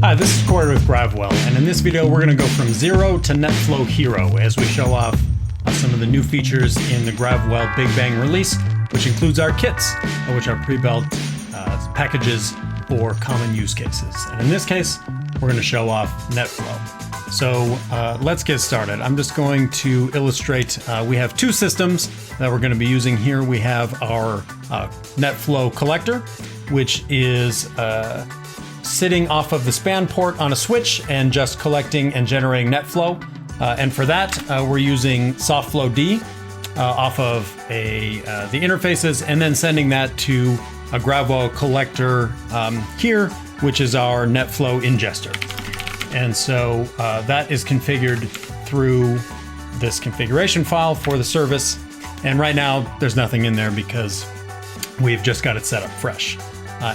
Hi, this is Corey with Gravwell, and in this video we're going to go from zero to NETFLOW Hero as we show off some of the new features in the Gravwell Big Bang release, which includes our kits, which are pre-built packages for common use cases. And in this case, we're going to show off NETFLOW. So let's get started. I'm just going to illustrate, we have two systems that we're going to be using here. We have our NETFLOW collector, which is sitting off of the span port on a switch and just collecting and generating NETFLOW. And for that, we're using SoftFlowD off of the interfaces and then sending that to a Gravwell collector here, which is our NETFLOW ingester. And so that is configured through this configuration file for the service. And right now there's nothing in there because we've just got it set up fresh.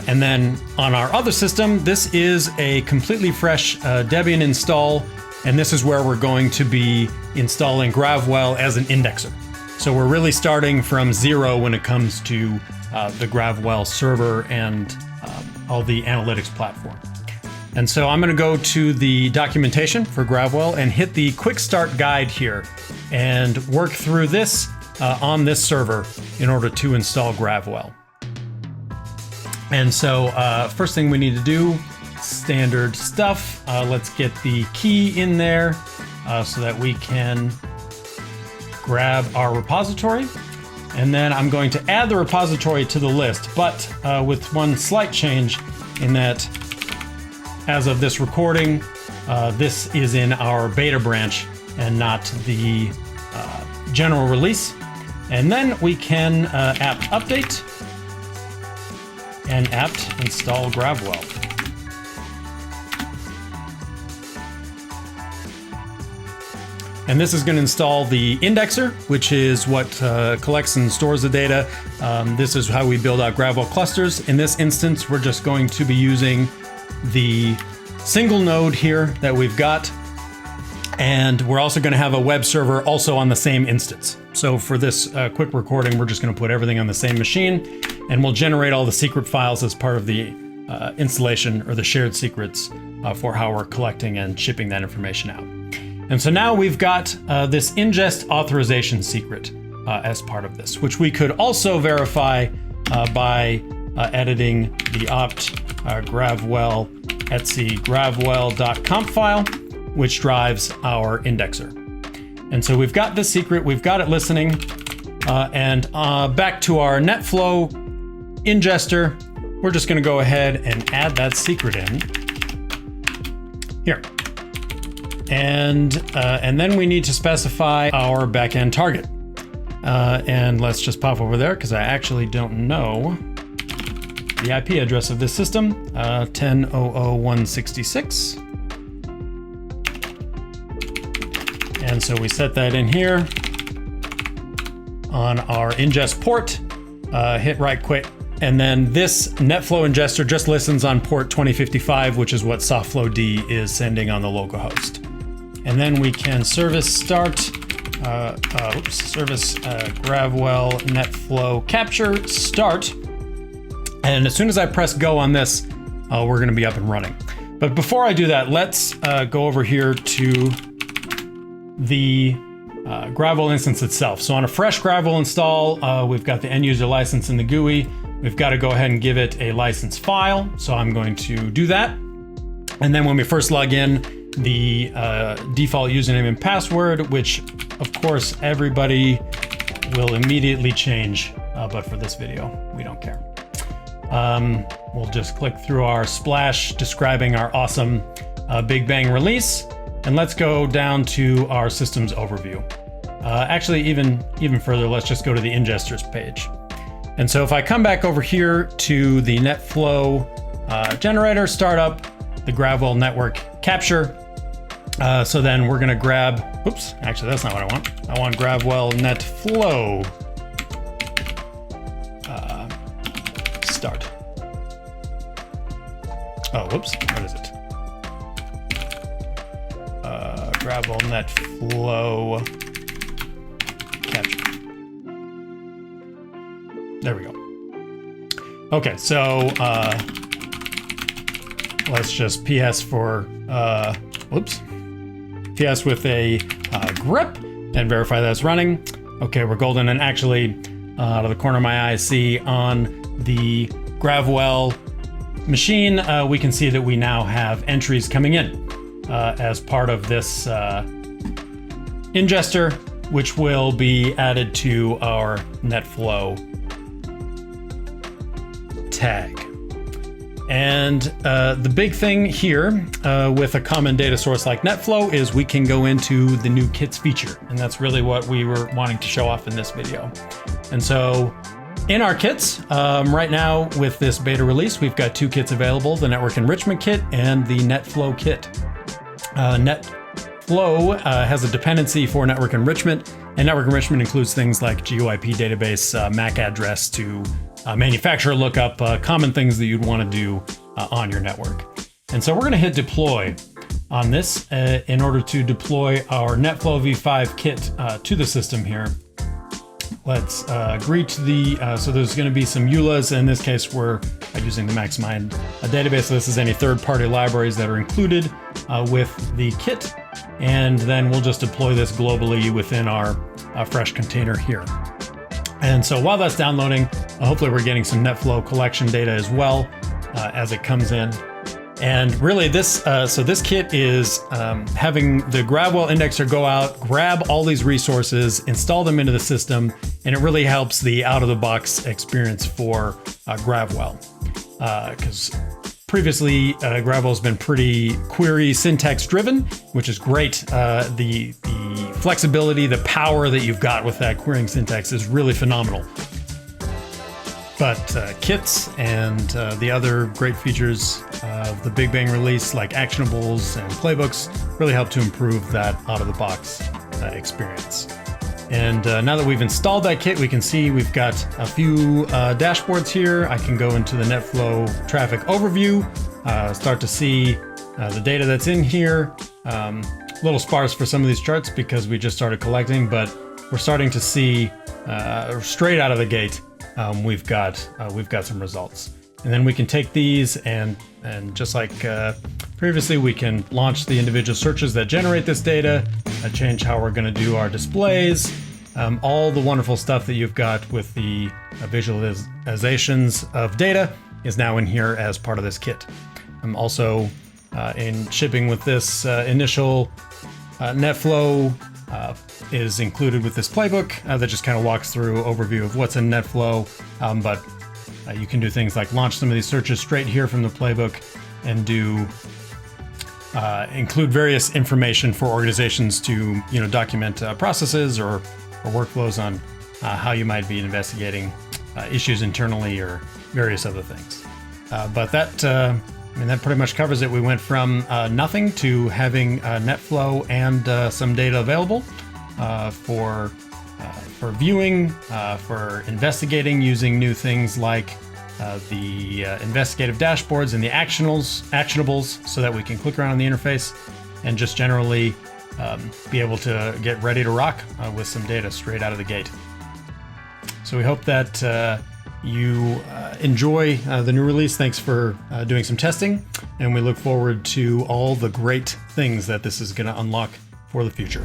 And then on our other system, this is a completely fresh Debian install. And this is where we're going to be installing Gravwell as an indexer. So we're really starting from zero when it comes to the Gravwell server and all the analytics platform. And so I'm going to go to the documentation for Gravwell and hit the quick start guide here and work through this on this server in order to install Gravwell. And so first thing we need to do, standard stuff. Let's get the key in there so that we can grab our repository. And then I'm going to add the repository to the list, but with one slight change in that as of this recording, this is in our beta branch and not the general release. And then we can apt update and apt install Gravwell. And this is going to install the indexer, which is what collects and stores the data. This is how we build out Gravwell clusters. In this instance, we're just going to be using the single node here that we've got. And we're also going to have a web server also on the same instance. So for this quick recording, we're just going to put everything on the same machine, and we'll generate all the secret files as part of the installation or the shared secrets for how we're collecting and shipping that information out. And so now we've got this ingest authorization secret as part of this, which we could also verify by editing the opt gravwell etc gravwell.conf file, which drives our indexer. And so we've got this secret, we've got it listening, and back to our NETFLOW ingester, we're just going to go ahead and add that secret in here. And then we need to specify our backend target. And let's just pop over there because I actually don't know the IP address of this system, 10.0.0.166. And so we set that in here on our ingest port, hit right quit. And then this NETFLOW ingester just listens on port 2055, which is what SoftFlowD is sending on the local host. And then we can service start, service Gravwell NETFLOW capture start. And as soon as I press go on this, we're going to be up and running. But before I do that, let's go over here to the Gravwell instance itself. So on a fresh Gravwell install, we've got the end user license in the GUI. We've got to go ahead and give it a license file. So I'm going to do that. And then when we first log in, the default username and password, which of course everybody will immediately change, but for this video, we don't care. We'll just click through our splash describing our awesome Big Bang release, and let's go down to our systems overview. Actually, even further, let's just go to the ingesters page. And so if I come back over here to the NETFLOW generator, startup, the Gravwell network capture. So then we're going to grab, oops, actually that's not what I want. I want Gravwell NETFLOW start. Oh, whoops, what is it? Gravwell NETFLOW capture. There we go. Okay, so let's just PS for, whoops, PS with a grip and verify that's running. Okay, we're golden, and actually, out of the corner of my eye, I see on the Gravwell machine, we can see that we now have entries coming in as part of this ingester, which will be added to our NETFLOW tag. And the big thing here with a common data source like NETFLOW is we can go into the new kits feature. And that's really what we were wanting to show off in this video. And so in our kits, right now with this beta release, we've got two kits available, the Network Enrichment Kit and the NETFLOW kit. NETFLOW has a dependency for network enrichment, and network enrichment includes things like GUIP database, MAC address to manufacturer lookup, common things that you'd want to do on your network. And so we're going to hit deploy on this in order to deploy our NETFLOW v5 kit to the system here. Let's agree to the, so there's going to be some EULAs. In this case, we're using the Maxmind database. So this is any third-party libraries that are included with the kit. And then we'll just deploy this globally within our fresh container here. And so while that's downloading, hopefully we're getting some NETFLOW collection data as well as it comes in. And really this, so this kit is having the Gravwell indexer go out, grab all these resources, install them into the system, and it really helps the out-of-the-box experience for Gravwell. Because previously, Gravwell's been pretty query syntax driven, which is great. The flexibility, the power that you've got with that querying syntax is really phenomenal. But kits and the other great features of the Big Bang release, like actionables and playbooks, really help to improve that out-of-the-box experience. And now that we've installed that kit, we can see we've got a few dashboards here. I can go into the NETFLOW traffic overview, start to see the data that's in here. A little sparse for some of these charts because we just started collecting, but we're starting to see straight out of the gate, we've got some results. And then we can take these and just like previously, we can launch the individual searches that generate this data, change how we're going to do our displays, all the wonderful stuff that you've got with the visualizations of data is now in here as part of this kit. I'm also in shipping with this initial NETFLOW is included with this playbook that just kind of walks through overview of what's in NETFLOW, but you can do things like launch some of these searches straight here from the playbook and do include various information for organizations to document processes or workflows on how you might be investigating issues internally or various other things. But that that pretty much covers it. We went from nothing to having NETFLOW and some data available for viewing, for investigating, using new things like the investigative dashboards and the actionables so that we can click around on the interface and just generally be able to get ready to rock with some data straight out of the gate. So we hope that you enjoy the new release. Thanks for doing some testing, and we look forward to all the great things that this is going to unlock for the future.